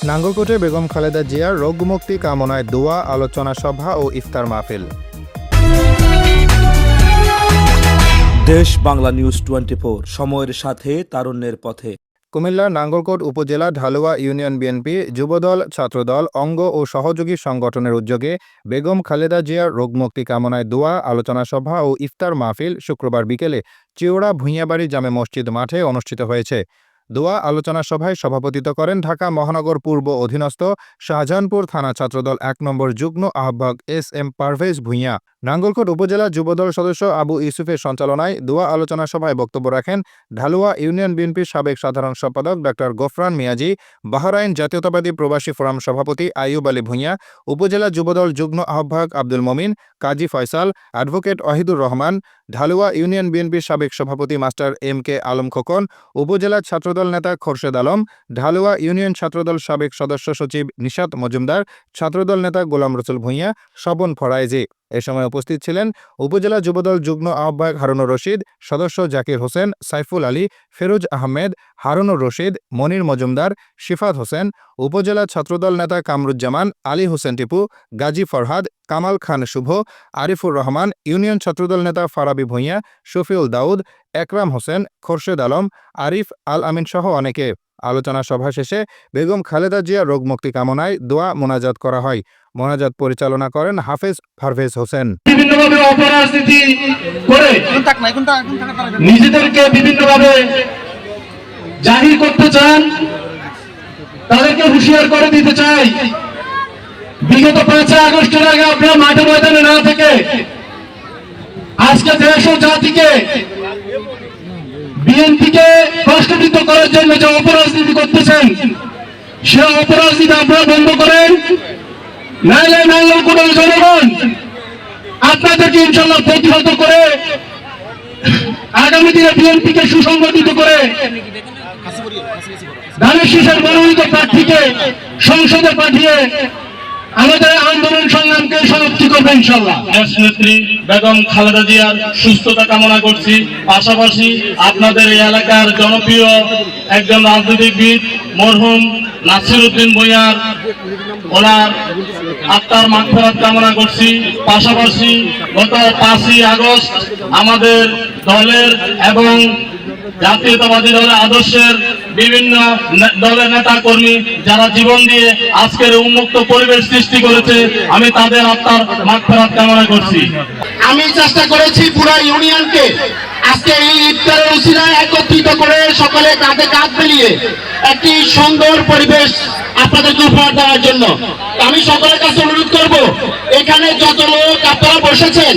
নাঙ্গলকোটে বেগম খালেদা জিয়ার রোগমুক্তি কামনায় দোয়া, আলোচনা সভা ও ইফতার মাহফিল। দেশ বাংলা নিউজ 24, সময়ের সাথে তারুণ্যের পথে। কুমিল্লার নাঙ্গলকোট উপজেলা ঢালুয়া ইউনিয়ন বিএনপি, যুবদল, ছাত্রদল, অঙ্গ ও সহযোগী সংগঠনের উদ্যোগে বেগম খালেদা জিয়ার রোগমুক্তি কামনায় দোয়া, আলোচনা সভা ও ইফতার মাহফিল শুক্রবার বিকেলে চিওড়া ভূঁইয়াবাড়ি জামে মসজিদ মাঠে অনুষ্ঠিত হয়েছে। দোয়া আলোচনা সভায় সভাপতিত্ব করেন ঢাকা মহানগর পূর্ব অধীনস্থ শাহজাহানপুর থানা ছাত্রদল 1 নম্বর যুগ্ম আহ্বায়ক SM পারভেজ ভূঁইয়া। নাঙ্গলকোট উপজেলা যুবদল সদস্য আবু ইউসুফের সঞ্চালনায় দোয়া আলোচনা সভায় বক্তব্য রাখেন ঢালুয়া ইউনিয়ন বিএনপির সাবেক সাধারণ সম্পাদক ডা গফরান মিয়াজি, বাহরাইন জাতীয়তাবাদী প্রবাসী ফোরাম সভাপতি আইয়ুব আলী ভূঁইয়া, উপজেলা যুবদল যুগ্ম আহ্বায়ক আব্দুল মমিন, কাজী ফয়সাল, অ্যাডভোকেট ওয়াহিদুর রহমান, ঢালুয়া ইউনিয়ন বিএনপির সাবেক সভাপতি মাস্টার MK আলম খোকন, উপজেলা ছাত্রদল নেতা খোরশেদ আলম, ঢালুয়া ইউনিয়ন ছাত্রদল সাবেক সদস্য সচিব নিশাত মজুমদার, ছাত্রদল নেতা গোলাম রসুল ভূঁইয়া, স্বপন ফরাইজি। এ সময় উপস্থিত ছিলেন উপজেলা যুবদল যুগ্ম আহ্বায়ক হারুনুর রশিদ, সদস্য জাকির হোসেন, সাইফুল আলী, ফেরুজ আহমেদ, হারুনুর রশিদ, মনির মজুমদার, শিফাত হোসেন, উপজেলা ছাত্রদল নেতা কামরুজ্জামান, আলী হোসেন টিপু, গাজী ফরহাদ, কামাল খান শুভ, আরিফুর রহমান, ইউনিয়ন ছাত্রদল নেতা ফারাবি ভূঁইয়া, শফিউল দাউদ, একরাম হোসেন, খোরশেদ আলম, আরিফ আল আমিন সহ অনেকে। আলোচনা সভা শেষে বেগম খালেদা জিয়া রোগমুক্তি কামনায় দোয়া মোনাজাত করা হয়। মোনাজাত পরিচালনা করেন হাফেজ পারভেজ হোসেন। বিভিন্নভাবে অপরাজনীতি করে নিজেদেরকে বিভিন্নভাবে জাহির করতে চান, তাদেরকে হুঁশিয়ার করে দিতে চাই। বিগত 5 আগস্টের আগে আপনারা মাঠে ময়দানে না থেকে আজকে দেশ ও জাতিকে, বিএনপিকে প্রশ্নবিদ্ধ করার জন্য যে অপরাজনীতি করতেছেন, সে অপরাজনীতি আপনারা বন্ধ করেন, নাইলে নাঙ্গলকোটের জনগণ আপনাদেরকে ইনশাল্লাহ প্রতিহত করে আগামী দিনে বিএনপিকে সুসংগঠিত করে ধানের শীষের মনোনীত প্রার্থীকে সংসদে পাঠিয়ে আমাদের আন্দোলন সংগ্রামকে সমাপ্তি করবে ইনশাল্লাহ। দেশনেত্রী বেগম খালেদা জিয়ার সুস্থতা কামনা করছি। পাশাপাশি আপনাদের এই এলাকার জনপ্রিয় একজন রাজনীতিবিদ মরহুম নাসির উদ্দিন ভূঁইয়ার ওনার আত্মার মাগফিরাত কামনা করছি। পাশাপাশি গত 5ই আগস্ট আমাদের দলের এবং জাতীয়তাবাদী দলের আদর্শের বিভিন্ন দলের নেতা কর্মী যারা জীবন দিয়ে আজকের উন্মুক্ত পরিবেশ সৃষ্টি করেছে, আমি তাদের আত্মার মাগফিরাত কামনা করছি। আমি চেষ্টা করেছি পুরো ইউনিয়নকে আজকে এই ইফতারের উসিলায় একত্রিত করে সকলে কাঁধে কাঁধ মিলিয়ে একটি সুন্দর পরিবেশ আপনাদেরকে উপহার দেওয়ার জন্য। আমি সকলের কাছে অনুরোধ করব, এখানে যত লোক আপনারা বসেছেন,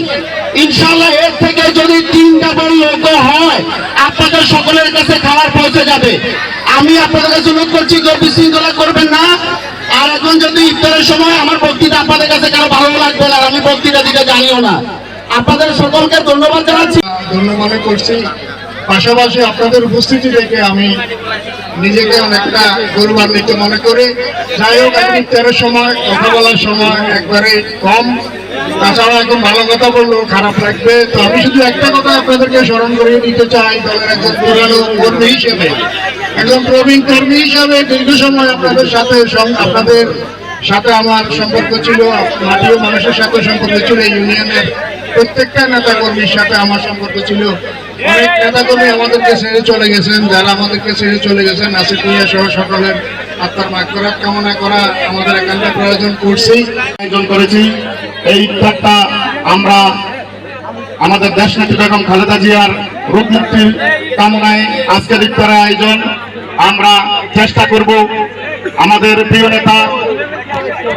ইনশাআল্লাহ এর থেকে যদি 3টা বড় লোক হয় আপনাদের সকলের কাছে খাবার পৌঁছে যাবে। আমি আপনাদের কাছে অনুরোধ করছি কেউ বিশৃঙ্খলা করবেন না। আর এখন যদি ইফতারের সময় আমার বক্তৃতা আপনাদের কাছে কারো ভালো লাগবে না, আমি বক্তৃতা দিতে জানিও না। আপনাদের সকলকে ধন্যবাদ জানাচ্ছি, ধন্য মনে করছি। পাশাপাশি আপনাদের উপস্থিতি দেখে আমি নিজেকে অনেকটা গৌরবান্বিত মনে করি। যাই হোক, এখন ইফতারের সময় কথা বলার সময় একবারে কম, তাছাড়া এখন ভালো কথা বললেও খারাপ লাগবে। তো আমি শুধু একটা কথা আপনাদেরকে স্মরণ করিয়ে দিতে চাই, দলের একজন পুরানো কর্মী হিসেবে, একজন প্রবীণ কর্মী হিসেবে দীর্ঘ সময় আপনাদের সাথে আমার সম্পর্ক ছিল, মাটিও মানুষের সাথে সম্পর্ক ছিল, ইউনিয়নের প্রত্যেকটা নেতা কর্মীর সাথে আমার সম্পর্ক ছিল। অনেক নেতা কর্মী আমাদেরকে ছেড়ে চলে গেছেন, যারা আমাদেরকে ছেড়ে চলে গেছেন নাসির ভূঁইয়া সহ সকলের আত্মার মাগফিরাত কামনা করা আমাদের একান্ত প্রয়োজন করছি, আয়োজন করেছি। এই ইফতারটা আমরা আমাদের দেশনেত্রী বেগম খালেদা জিয়ার রোগমুক্তির কামনায় আজকের ইফতারের আয়োজন। আমরা চেষ্টা করব আমাদের প্রিয় নেতা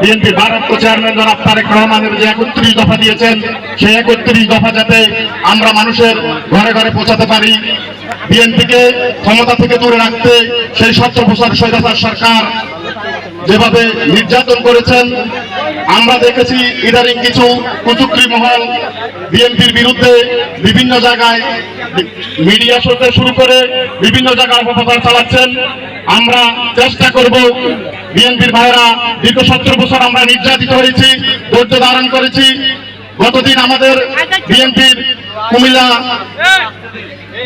বিএনপি ভারপ্রাপ্ত চেয়ারম্যান জনাব তারেক রহমানের যে 31 দফা দিয়েছেন, সেই 31 দফা যাতে আমরা মানুষের ঘরে ঘরে পৌঁছাতে পারি। বিএনপিকে ক্ষমতা থেকে দূরে রাখতে সেই 17 বছর স্বৈরাচার সরকার যেভাবে নির্যাতন করেছেন, আমরা দেখেছি ইদানিং কিছু কুচক্রী মহল বিএনপির বিরুদ্ধে বিভিন্ন জায়গায় মিডিয়া শোতে শুরু করে বিভিন্ন জায়গায় অপপ্রচার চালাচ্ছেন। আমরা চেষ্টা করব, বিএনপির ভাইরা দীর্ঘ 17 বছর আমরা নির্যাতিত হয়েছি, ধৈর্য ধারণ করেছি। গতদিন আমাদের বিএনপির কুমিল্লা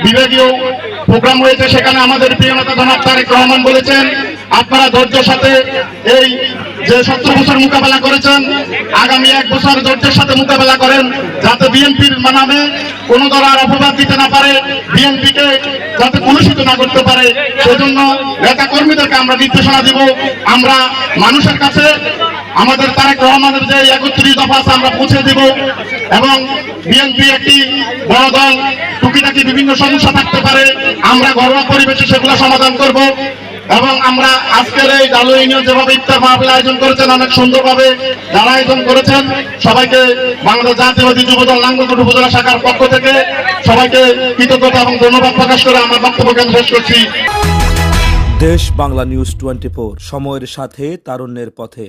বিভাগীয় প্রোগ্রাম হয়েছে, সেখানে আমাদের প্রিয় নেতা জনাব তারেক রহমান বলেছেন আপনারা ধৈর্যের সাথে এই যে 17 বছর মোকাবেলা করেছেন, আগামী 1 বছর ধৈর্যের সাথে মোকাবেলা করেন, যাতে বিএনপির নামে কোনো দল আর অপবাদ দিতে না পারে, বিএনপিকে যাতে কলুষিত না করতে পারে, সেজন্য নেতা কর্মীদেরকে আমরা নির্দেশনা দিব। আমরা মানুষের কাছে আমাদের তারেক রহমানের যে 31 দফা আছে আমরা পৌঁছে দিব, এবং বিএনপি একটি বড় দল, টুকিটাকি বিভিন্ন সমস্যা থাকতে পারে, আমরা ঘরোয়া পরিবেশে সেগুলো সমাধান করব। এবং আমরা আজকের এই ডালুয়া ইউনিয়ন যেভাবে ইফতার মাহফিল আয়োজন করেছেন, অনেক সুন্দরভাবে যারা আয়োজন করেছেন, সবাইকে বাংলাদেশ জাতীয়বাদী যুবদল নাঙ্গলকোট উপজেলা শাখার পক্ষ থেকে সবাইকে কৃতজ্ঞতা এবং ধন্যবাদ প্রকাশ করে আমার বক্তব্য শেষ করছি। দেশ বাংলা নিউজ 24, সময়ের সাথে তারুণ্যের পথে।